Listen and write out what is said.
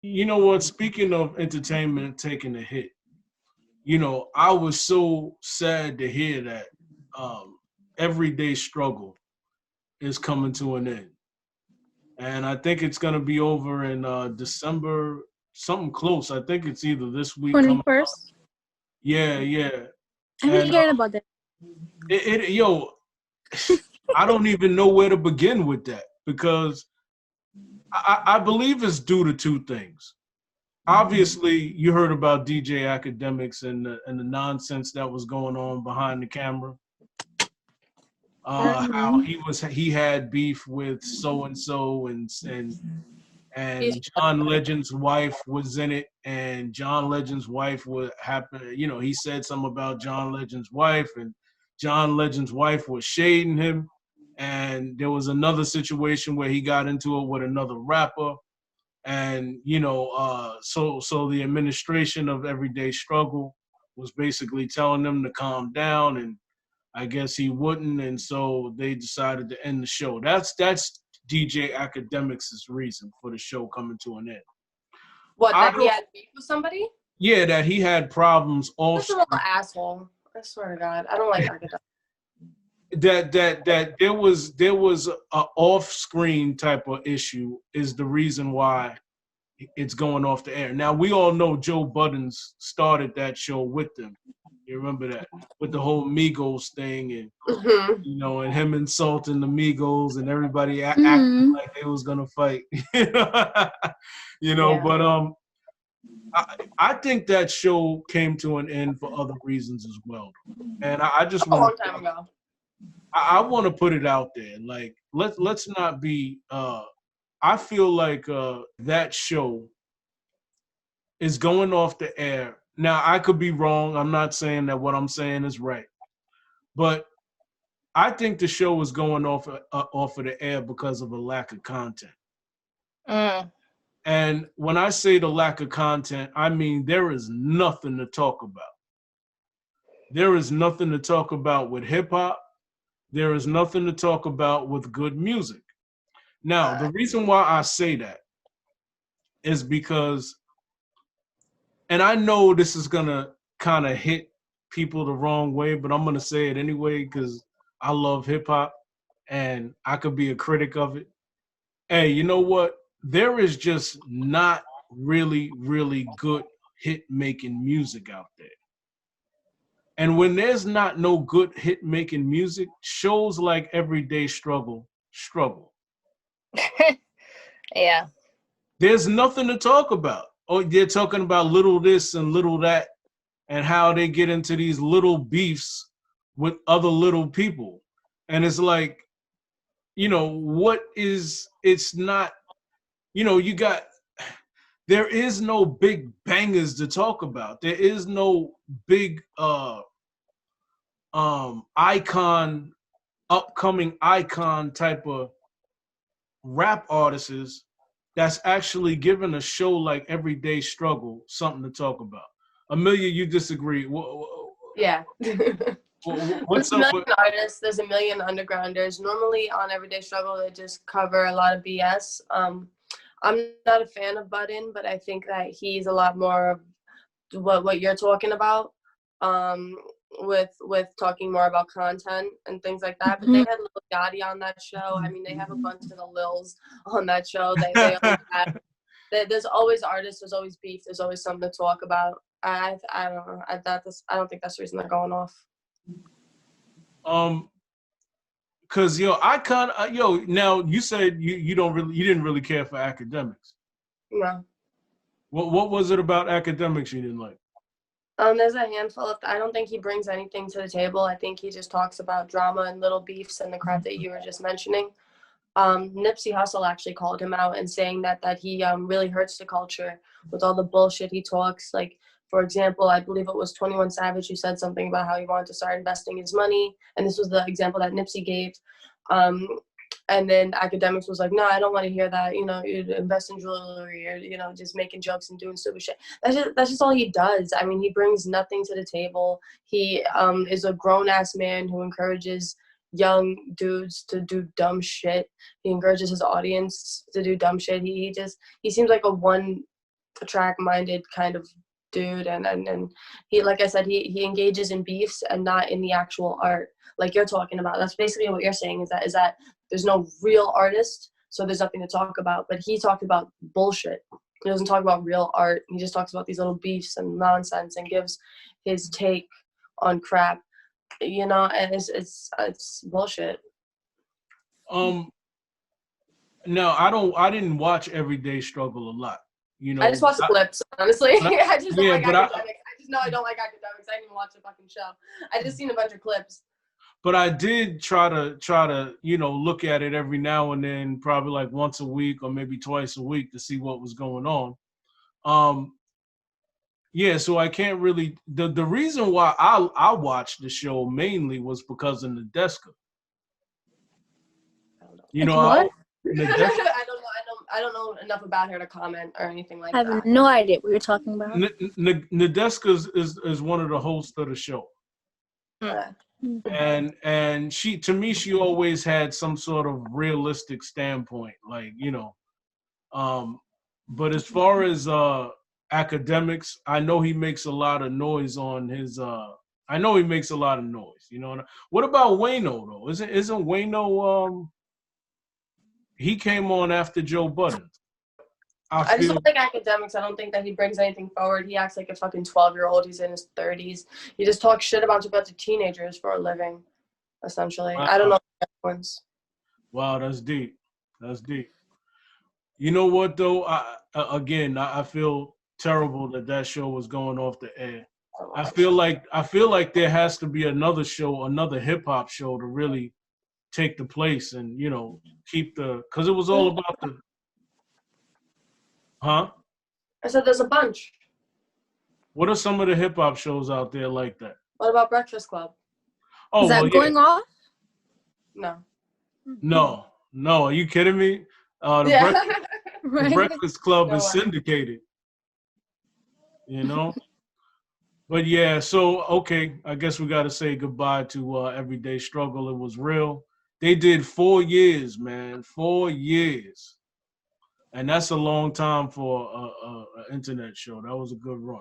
You know what? Speaking of entertainment taking a hit, I was so sad to hear that um, everyday struggle is coming to an end, and I think it's gonna be over in December, something close. I think it's either this week coming. 21st. Yeah, yeah, I've been and hearing about that. yo, I don't even know where to begin with that because I believe it's due to two things. Obviously, you heard about DJ Academics and the nonsense that was going on behind the camera. How Mm-hmm. he had beef with so and so, He's and John Legend's wife was in it, and John Legend's wife would happen. He said something about John Legend's wife, and John Legend's wife was shading him. And there was another situation where he got into it with another rapper, and so the administration of Everyday Struggle was basically telling them to calm down, and I guess he wouldn't, and so they decided to end the show. That's DJ Academics' reason for the show coming to an end. what, I that he don't. had beef with somebody? Yeah, that he had problems off That's a little screen. asshole. I swear to God, I don't like Akademiks. That there was a off screen type of issue is the reason why it's going off the air. Now we all know Joe Buttons started that show with them. You remember that with the whole Migos thing, and Mm-hmm. and him insulting the Migos and everybody acting Mm-hmm. like they was gonna fight. Yeah. But I think that show came to an end for other reasons as well. And I just A want long to time ago. I want to put it out there. Like let's not be I feel like that show is going off the air. Now I could be wrong. I'm not saying that what I'm saying is right. But I think the show is going off of the air because of a lack of content. Mm. And when I say the lack of content, I mean there is nothing to talk about. There is nothing to talk about with hip hop. There is nothing to talk about with good music. Now, the reason why I say that is because, and I know this is gonna kind of hit people the wrong way, but I'm gonna say it anyway because I love hip hop and I could be a critic of it. Hey, you know what? There is just not really, really good hit making music out there. And when there's not no good hit making music, shows like Everyday struggle. Yeah. There's nothing to talk about. Oh, they're talking about little this and little that, and how they get into these little beefs with other little people. And it's like, what is, it's not, you got, there is no big bangers to talk about. There is no big icon, upcoming icon type of rap artists that's actually giving a show like Everyday Struggle something to talk about. Amelia, you disagree. Yeah. What's There's a up million with? artists, there's a million undergrounders. Normally on Everyday Struggle, they just cover a lot of BS. I'm not a fan of Budden, but I think that he's a lot more of what you're talking about, um, with talking more about content and things like that. But they Mm-hmm. had Lil Yachty on that show. I mean, they have a bunch of the Lils on that show. They always have. There's always artists. There's always beef. There's always something to talk about. I don't know. I don't think that's the reason they're going off. um, cause I kind of now you said you didn't really care for Academics. No. What was it about Academics you didn't like? There's a handful of. I don't think he brings anything to the table. I think he just talks about drama and little beefs and the crap that you were just mentioning. Nipsey Hussle actually called him out and saying that he really hurts the culture with all the bullshit he talks. Like, for example, I believe it was 21 Savage who said something about how he wanted to start investing his money, and this was the example that Nipsey gave. Um, and then Academics was like, no, I don't want to hear that. You invest in jewelry, or just making jokes and doing stupid shit. That's just all he does. I mean, he brings nothing to the table. He is a grown ass man who encourages young dudes to do dumb shit. He encourages his audience to do dumb shit. He seems like a one track-minded kind of dude, and he, like I said, he engages in beefs and not in the actual art like you're talking about. That's basically what you're saying, is that there's no real artist, so there's nothing to talk about. But he talked about bullshit. He doesn't talk about real art. He just talks about these little beefs and nonsense and gives his take on crap, you know, and it's bullshit. No, I didn't watch Everyday Struggle a lot. You know, I just watched the clips, honestly. I just don't like but Akademiks. I just know I don't like Akademiks. I didn't even watch the fucking show. I just seen a bunch of clips. But I did try to you know, look at it every now and then, probably like once a week or maybe twice a week to see what was going on. Yeah, so I can't really. The reason why I watched the show mainly was because of Nadeska. You know, what? Nadeska, I don't know enough about her to comment or anything like I that. have no idea what you're talking about. Nadeska is one of the hosts of the show. Yeah. And she, to me, she always had some sort of realistic standpoint, like, you know. But as far as Akademiks, I know he makes a lot of noise on his. I know he makes a lot of noise. You know. What about Wayno though? Isn't Wayno? He came on after Joe Budden. I just don't like Akademiks. I don't think that he brings anything forward. He acts like a fucking 12-year-old. He's in his 30s. He just talks shit about the teenagers for a living, essentially. Wow. I don't know the ones. Wow, that's deep. That's deep. You know what though? I feel terrible that show was going off the air. I feel like there has to be another show, another hip hop show to really take the place and, you know, keep because it was all about the. Huh? I said there's a bunch. What are some of the hip hop shows out there like that? What about Breakfast Club? Oh, Is that going off? No. No. Are you kidding me? The Breakfast Club is syndicated. You know? But yeah, so, okay, I guess we got to say goodbye to Everyday Struggle. It was real. They did 4 years, man. 4 years. And that's a long time for an internet show. That was a good run.